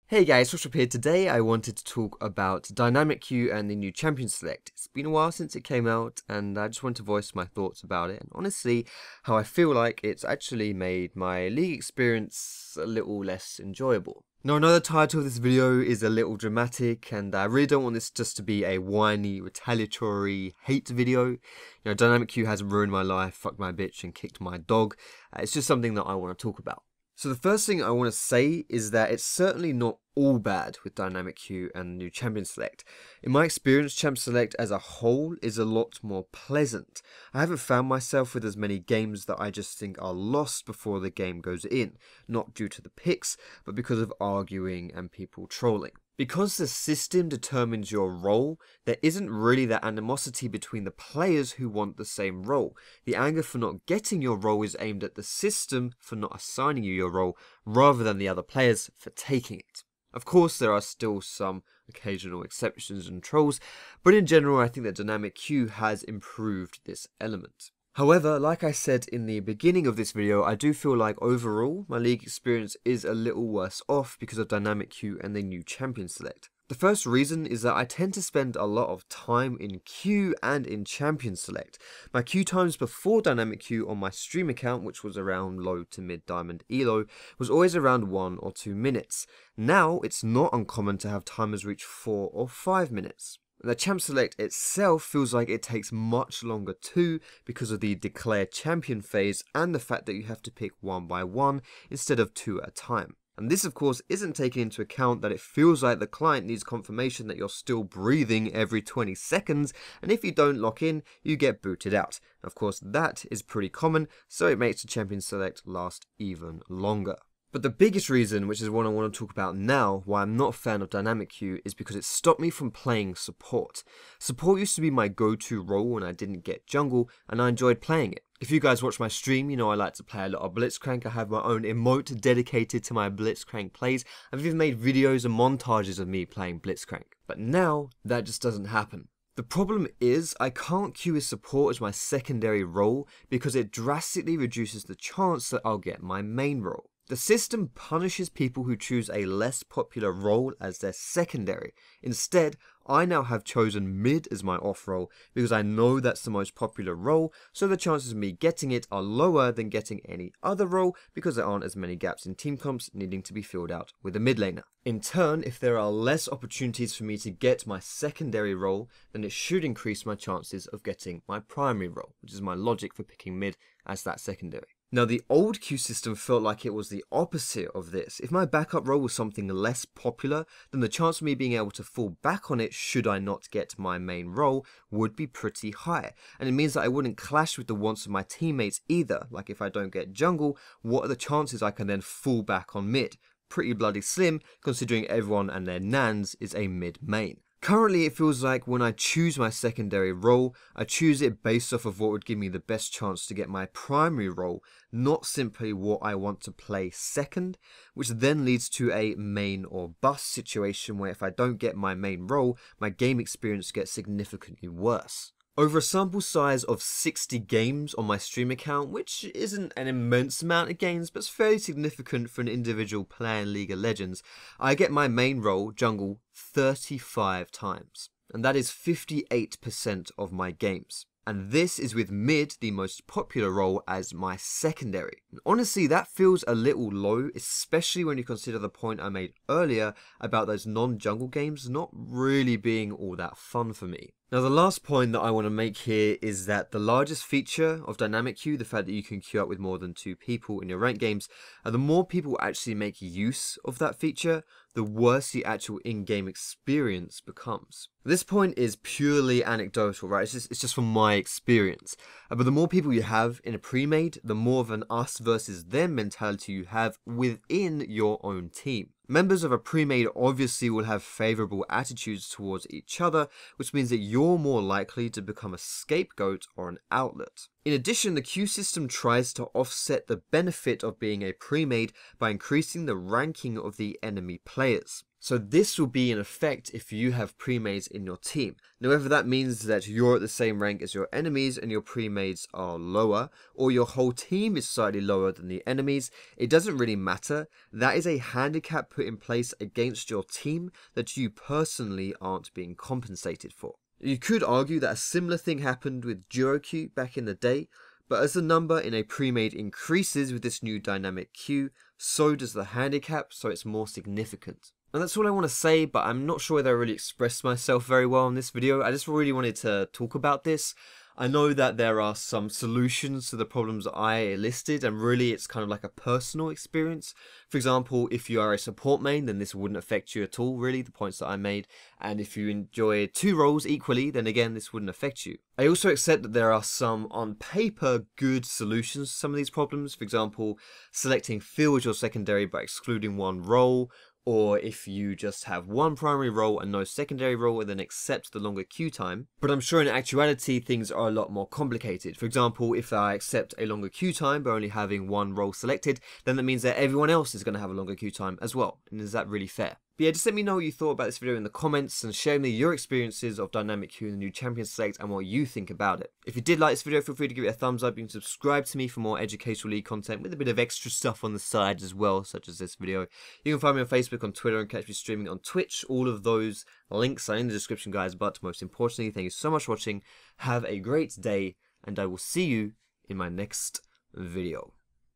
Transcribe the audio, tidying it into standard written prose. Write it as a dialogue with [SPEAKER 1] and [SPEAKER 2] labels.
[SPEAKER 1] Hey guys, Joshua here. Today I wanted to talk about Dynamic Queue and the new Champion Select. It's been a while since it came out and I just want to voice my thoughts about it and honestly how I feel like it's actually made my League experience a little less enjoyable. Now I know the title of this video is a little dramatic and I really don't want this just to be a whiny, retaliatory hate video. You know, Dynamic Queue has ruined my life, fucked my bitch and kicked my dog. It's just something that I want to talk about. So the first thing I want to say is that it's certainly not all bad with Dynamic Queue and the new Champion Select. In my experience, Champ Select as a whole is a lot more pleasant. I haven't found myself with as many games that I just think are lost before the game goes in, not due to the picks, but because of arguing and people trolling. Because the system determines your role, there isn't really that animosity between the players who want the same role. The anger for not getting your role is aimed at the system for not assigning you your role, rather than the other players for taking it. Of course, there are still some occasional exceptions and trolls, but in general I think that Dynamic Queue has improved this element. However, like I said in the beginning of this video, I do feel like overall my League experience is a little worse off because of Dynamic Queue and the new Champion Select. The first reason is that I tend to spend a lot of time in Queue and in Champion Select. My queue times before Dynamic Queue on my stream account, which was around low to mid diamond elo, was always around 1 or 2 minutes. Now it's not uncommon to have timers reach 4 or 5 minutes. The Champ Select itself feels like it takes much longer too because of the declare champion phase and the fact that you have to pick one by one instead of 2 at a time. And this of course isn't taking into account that it feels like the client needs confirmation that you're still breathing every 20 seconds, and if you don't lock in, you get booted out. Of course that is pretty common, so it makes the Champion Select last even longer. But the biggest reason, which is what I want to talk about now, why I'm not a fan of Dynamic Queue, is because it stopped me from playing support. Support used to be my go-to role when I didn't get jungle, and I enjoyed playing it. If you guys watch my stream, you know I like to play a lot of Blitzcrank. I have my own emote dedicated to my Blitzcrank plays. I've even made videos and montages of me playing Blitzcrank. But now, that just doesn't happen. The problem is, I can't queue as support as my secondary role because it drastically reduces the chance that I'll get my main role. The system punishes people who choose a less popular role as their secondary. Instead, I now have chosen mid as my off role because I know that's the most popular role, so the chances of me getting it are lower than getting any other role because there aren't as many gaps in team comps needing to be filled out with a mid laner. In turn, if there are less opportunities for me to get my secondary role, then it should increase my chances of getting my primary role, which is my logic for picking mid as that secondary. Now, the old queue system felt like it was the opposite of this. If my backup role was something less popular, then the chance of me being able to fall back on it should I not get my main role would be pretty high. And it means that I wouldn't clash with the wants of my teammates either. Like if I don't get jungle, what are the chances I can then fall back on mid? Pretty bloody slim, considering everyone and their nans is a mid main. Currently, it feels like when I choose my secondary role, I choose it based off of what would give me the best chance to get my primary role, not simply what I want to play second, which then leads to a main or bust situation where if I don't get my main role, my game experience gets significantly worse. Over a sample size of 60 games on my stream account, which isn't an immense amount of games, but it's fairly significant for an individual player in League of Legends, I get my main role, jungle, 35 times. And that is 58% of my games. And this is with mid, the most popular role, as my secondary. And honestly, that feels a little low, especially when you consider the point I made earlier about those non-jungle games not really being all that fun for me. Now, the last point that I want to make here is that the largest feature of Dynamic Queue, the fact that you can queue up with more than 2 people in your ranked games, and the more people actually make use of that feature, the worse the actual in-game experience becomes. This point is purely anecdotal, right? It's just from my experience. But the more people you have in a pre-made, the more of an us versus them mentality you have within your own team. Members of a pre-made obviously will have favourable attitudes towards each other, which means that you're more likely to become a scapegoat or an outlet. In addition, the queue system tries to offset the benefit of being a pre-made by increasing the ranking of the enemy players. So this will be in effect if you have pre-mates in your team. Now whether that means that you're at the same rank as your enemies and your pre-mates are lower, or your whole team is slightly lower than the enemies, it doesn't really matter. That is a handicap put in place against your team that you personally aren't being compensated for. You could argue that a similar thing happened with duo queue back in the day, but as the number in a pre-made increases with this new dynamic queue, so does the handicap, so it's more significant. And that's all I want to say, but I'm not sure whether I really expressed myself very well in this video. I just really wanted to talk about this. I know that there are some solutions to the problems I listed, and really it's kind of like a personal experience. For example, if you are a support main, then this wouldn't affect you at all, really, the points that I made. And if you enjoy two roles equally, then again, this wouldn't affect you. I also accept that there are some, on paper, good solutions to some of these problems. For example, selecting fill as your secondary but excluding one role, or if you just have one primary role and no secondary role and then accept the longer queue time. But I'm sure in actuality things are a lot more complicated. For example, if I accept a longer queue time by only having one role selected, then that means that everyone else is going to have a longer queue time as well. And is that really fair? But yeah, just let me know what you thought about this video in the comments and share me your experiences of Dynamic Queue in the new Champion Select and what you think about it. If you did like this video, feel free to give it a thumbs up. You can subscribe to me for more educational league content with a bit of extra stuff on the side as well, such as this video. You can find me on Facebook, on Twitter, and catch me streaming on Twitch. All of those links are in the description, guys. But most importantly, thank you so much for watching. Have a great day, and I will see you in my next video.